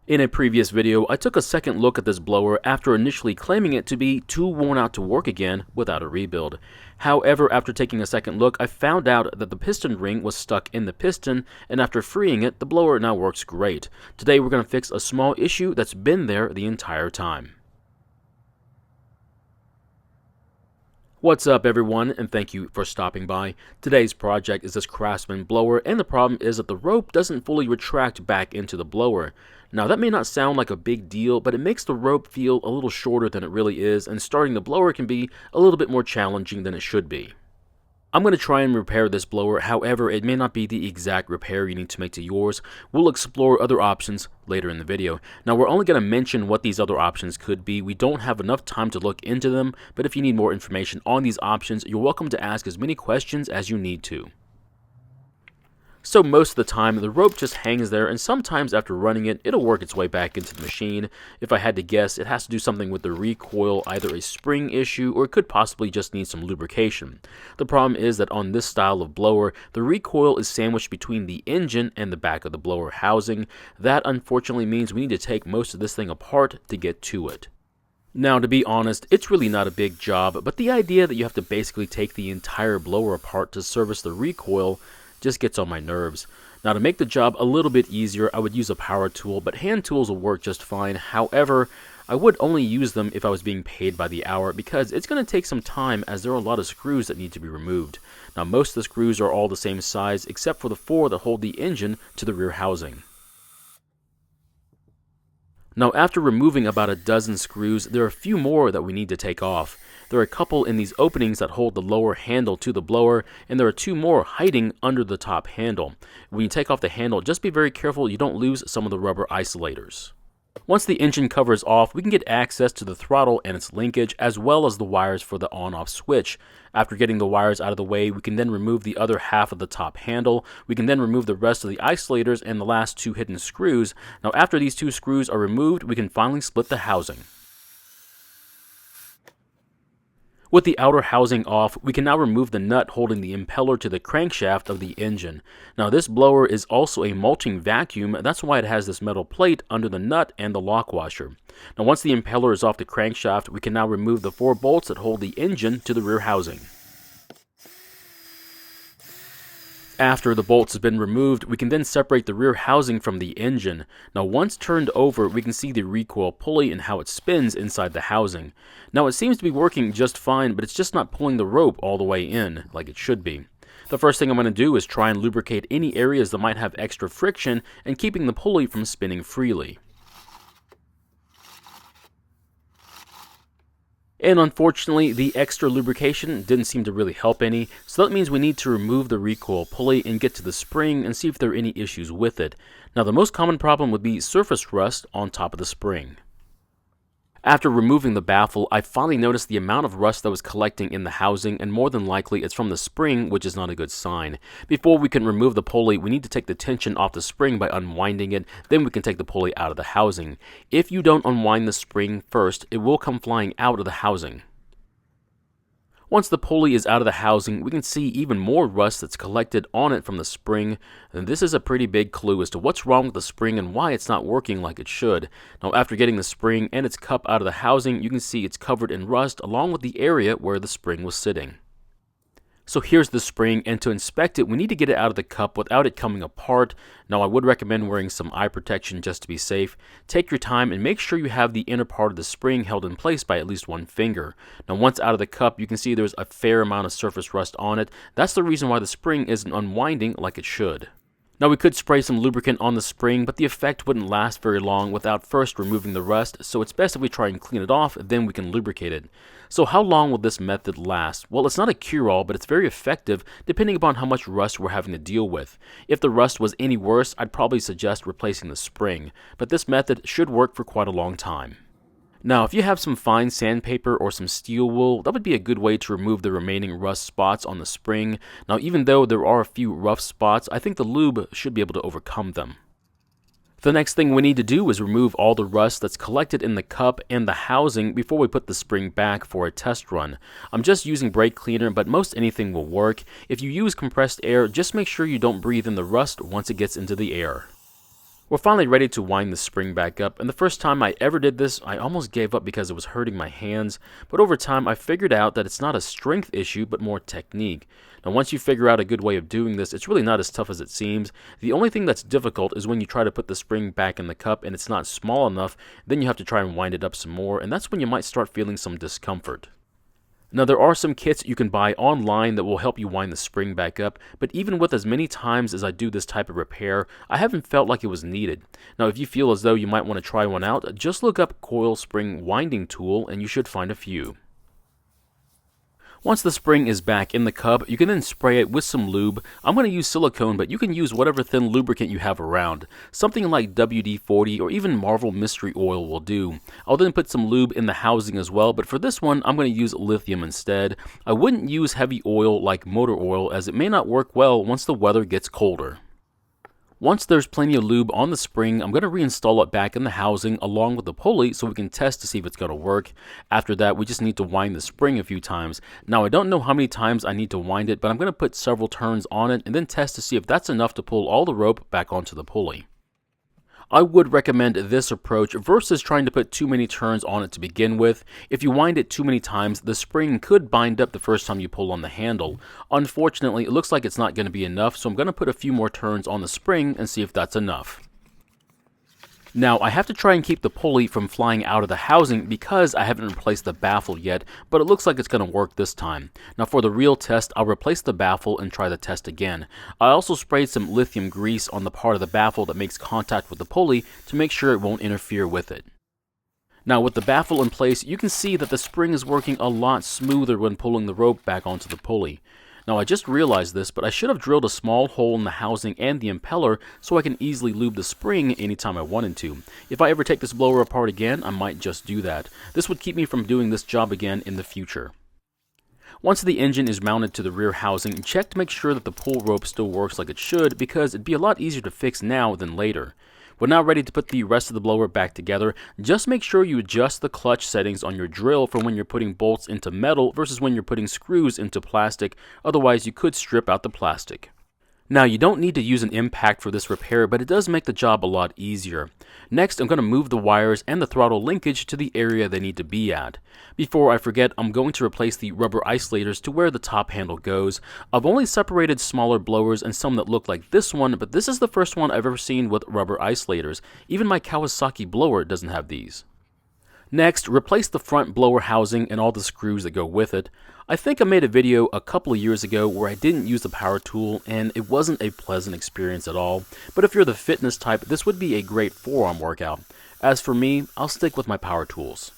In a previous video, I took a second look at this blower after initially claiming it to be too worn out to work again without a rebuild. However, after taking a second look, I found out that the piston ring was stuck in the piston, and after freeing it, the blower now works great. Today we're going to fix a small issue that's been there the entire time. What's up everyone, and thank you for stopping by. Today's project is this Craftsman blower, and the problem is that the rope doesn't fully retract back into the blower. Now that may not sound like a big deal, but it makes the rope feel a little shorter than it really is, and starting the blower can be a little bit more challenging than it should be. I'm going to try and repair this blower, however, it may not be the exact repair you need to make to yours. We'll explore other options later in the video. Now, we're only going to mention what these other options could be. We don't have enough time to look into them, but if you need more information on these options, you're welcome to ask as many questions as you need to. So most of the time, the rope just hangs there, and sometimes after running it, it'll work its way back into the machine. If I had to guess, it has to do something with the recoil, either a spring issue, or it could possibly just need some lubrication. The problem is that on this style of blower, the recoil is sandwiched between the engine and the back of the blower housing. That unfortunately means we need to take most of this thing apart to get to it. Now, to be honest, it's really not a big job, but the idea that you have to basically take the entire blower apart to service the recoil just gets on my nerves. Now, to make the job a little bit easier, I would use a power tool, but hand tools will work just fine. However, I would only use them if I was being paid by the hour, because it's going to take some time as there are a lot of screws that need to be removed. Now, most of the screws are all the same size except for the 4 that hold the engine to the rear housing. Now, after removing about a dozen screws, there are a few more that we need to take off. There are a couple in these openings that hold the lower handle to the blower, and there are 2 more hiding under the top handle. When you take off the handle, just be very careful you don't lose some of the rubber isolators. Once the engine cover is off, we can get access to the throttle and its linkage, as well as the wires for the on-off switch. After getting the wires out of the way, we can then remove the other half of the top handle. We can then remove the rest of the isolators and the last 2 hidden screws. Now, after these 2 screws are removed, we can finally split the housing. With the outer housing off, we can now remove the nut holding the impeller to the crankshaft of the engine. Now, this blower is also a mulching vacuum, that's why it has this metal plate under the nut and the lock washer. Now, once the impeller is off the crankshaft, we can now remove the 4 bolts that hold the engine to the rear housing. After the bolts have been removed, we can then separate the rear housing from the engine. Now, once turned over, we can see the recoil pulley and how it spins inside the housing. Now, it seems to be working just fine, but it's just not pulling the rope all the way in like it should be. The first thing I'm going to do is try and lubricate any areas that might have extra friction and keeping the pulley from spinning freely. And unfortunately, the extra lubrication didn't seem to really help any, so that means we need to remove the recoil pulley and get to the spring and see if there are any issues with it. Now, the most common problem would be surface rust on top of the spring. After removing the baffle, I finally noticed the amount of rust that was collecting in the housing, and more than likely it's from the spring, which is not a good sign. Before we can remove the pulley, we need to take the tension off the spring by unwinding it, then we can take the pulley out of the housing. If you don't unwind the spring first, it will come flying out of the housing. Once the pulley is out of the housing, we can see even more rust that's collected on it from the spring, and this is a pretty big clue as to what's wrong with the spring and why it's not working like it should. Now, after getting the spring and its cup out of the housing, you can see it's covered in rust along with the area where the spring was sitting. So here's the spring, and to inspect it, we need to get it out of the cup without it coming apart. Now, I would recommend wearing some eye protection just to be safe. Take your time and make sure you have the inner part of the spring held in place by at least 1 finger. Now, once out of the cup, you can see there's a fair amount of surface rust on it. That's the reason why the spring isn't unwinding like it should. Now, we could spray some lubricant on the spring, but the effect wouldn't last very long without first removing the rust, so it's best if we try and clean it off, then we can lubricate it. So how long will this method last? Well, it's not a cure-all, but it's very effective depending upon how much rust we're having to deal with. If the rust was any worse, I'd probably suggest replacing the spring, but this method should work for quite a long time. Now, if you have some fine sandpaper or some steel wool, that would be a good way to remove the remaining rust spots on the spring. Now, even though there are a few rough spots, I think the lube should be able to overcome them. The next thing we need to do is remove all the rust that's collected in the cup and the housing before we put the spring back for a test run. I'm just using brake cleaner, but most anything will work. If you use compressed air, just make sure you don't breathe in the rust once it gets into the air. We're finally ready to wind the spring back up, and the first time I ever did this, I almost gave up because it was hurting my hands, but over time I figured out that it's not a strength issue, but more technique. Now once you figure out a good way of doing this, it's really not as tough as it seems. The only thing that's difficult is when you try to put the spring back in the cup and it's not small enough, then you have to try and wind it up some more, and that's when you might start feeling some discomfort. Now there are some kits you can buy online that will help you wind the spring back up, but even with as many times as I do this type of repair, I haven't felt like it was needed. Now if you feel as though you might want to try one out, just look up coil spring winding tool and you should find a few. Once the spring is back in the cup, you can then spray it with some lube. I'm going to use silicone, but you can use whatever thin lubricant you have around. Something like WD-40 or even Marvel Mystery Oil will do. I'll then put some lube in the housing as well, but for this one, I'm going to use lithium instead. I wouldn't use heavy oil like motor oil as it may not work well once the weather gets colder. Once there's plenty of lube on the spring, I'm going to reinstall it back in the housing along with the pulley so we can test to see if it's going to work. After that, we just need to wind the spring a few times. Now, I don't know how many times I need to wind it, but I'm going to put several turns on it and then test to see if that's enough to pull all the rope back onto the pulley. I would recommend this approach versus trying to put too many turns on it to begin with. If you wind it too many times, the spring could bind up the first time you pull on the handle. Unfortunately, it looks like it's not going to be enough, so I'm going to put a few more turns on the spring and see if that's enough. Now, I have to try and keep the pulley from flying out of the housing because I haven't replaced the baffle yet, but it looks like it's going to work this time. Now, for the real test, I'll replace the baffle and try the test again. I also sprayed some lithium grease on the part of the baffle that makes contact with the pulley to make sure it won't interfere with it. Now, with the baffle in place, you can see that the spring is working a lot smoother when pulling the rope back onto the pulley. Now, I just realized this, but I should have drilled a small hole in the housing and the impeller so I can easily lube the spring anytime I wanted to. If I ever take this blower apart again, I might just do that. This would keep me from doing this job again in the future. Once the engine is mounted to the rear housing, check to make sure that the pull rope still works like it should because it'd be a lot easier to fix now than later. We're now ready to put the rest of the blower back together. Just make sure you adjust the clutch settings on your drill for when you're putting bolts into metal versus when you're putting screws into plastic, otherwise you could strip out the plastic. Now, you don't need to use an impact for this repair, but it does make the job a lot easier. Next, I'm going to move the wires and the throttle linkage to the area they need to be at. Before I forget, I'm going to replace the rubber isolators to where the top handle goes. I've only separated smaller blowers and some that look like this one, but this is the first one I've ever seen with rubber isolators. Even my Kawasaki blower doesn't have these. Next, replace the front blower housing and all the screws that go with it. I think I made a video a couple of years ago where I didn't use the power tool and it wasn't a pleasant experience at all, but if you're the fitness type, this would be a great forearm workout. As for me, I'll stick with my power tools.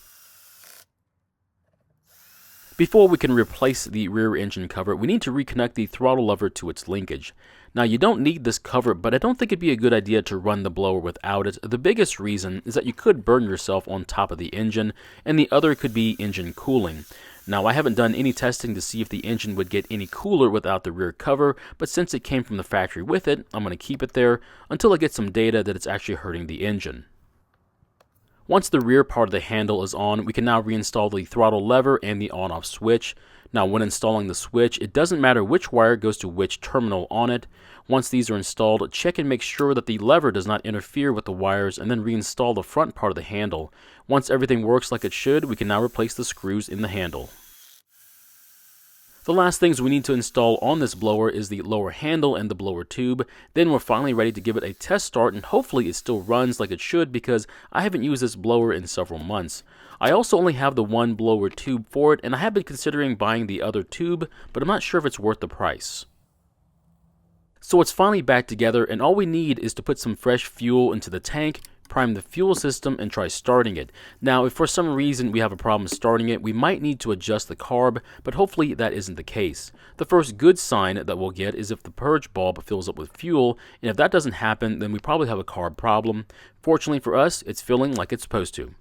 Before we can replace the rear engine cover, we need to reconnect the throttle lever to its linkage. Now, you don't need this cover, but I don't think it'd be a good idea to run the blower without it. The biggest reason is that you could burn yourself on top of the engine, and the other could be engine cooling. Now, I haven't done any testing to see if the engine would get any cooler without the rear cover, but since it came from the factory with it, I'm going to keep it there until I get some data that it's actually hurting the engine. Once the rear part of the handle is on, we can now reinstall the throttle lever and the on-off switch. Now, when installing the switch, it doesn't matter which wire goes to which terminal on it. Once these are installed, check and make sure that the lever does not interfere with the wires and then reinstall the front part of the handle. Once everything works like it should, we can now replace the screws in the handle. The last things we need to install on this blower is the lower handle and the blower tube. Then we're finally ready to give it a test start, and hopefully it still runs like it should because I haven't used this blower in several months. I also only have the one blower tube for it, and I have been considering buying the other tube, but I'm not sure if it's worth the price. So it's finally back together, and all we need is to put some fresh fuel into the tank, prime the fuel system, and try starting it. Now, if for some reason we have a problem starting it, we might need to adjust the carb, but hopefully that isn't the case. The first good sign that we'll get is if the purge bulb fills up with fuel, and if that doesn't happen, then we probably have a carb problem. Fortunately for us, it's filling like it's supposed to.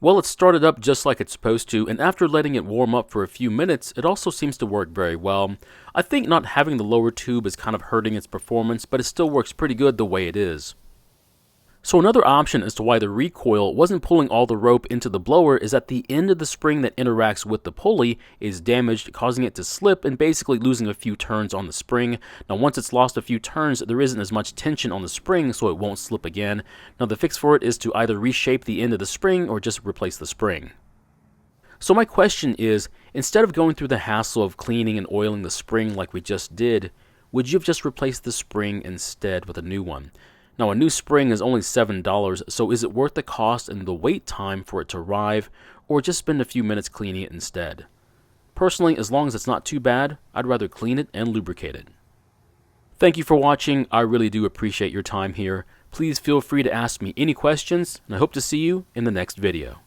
Well, it started up just like it's supposed to, and after letting it warm up for a few minutes, it also seems to work very well. I think not having the lower tube is kind of hurting its performance, but it still works pretty good the way it is. So another option as to why the recoil wasn't pulling all the rope into the blower is that the end of the spring that interacts with the pulley is damaged, causing it to slip and basically losing a few turns on the spring. Now once it's lost a few turns, there isn't as much tension on the spring, so it won't slip again. Now the fix for it is to either reshape the end of the spring or just replace the spring. So my question is, instead of going through the hassle of cleaning and oiling the spring like we just did, would you have just replaced the spring instead with a new one? Now, a new spring is only $7, so is it worth the cost and the wait time for it to arrive, or just spend a few minutes cleaning it instead? Personally, as long as it's not too bad, I'd rather clean it and lubricate it. Thank you for watching. I really do appreciate your time here. Please feel free to ask me any questions, and I hope to see you in the next video.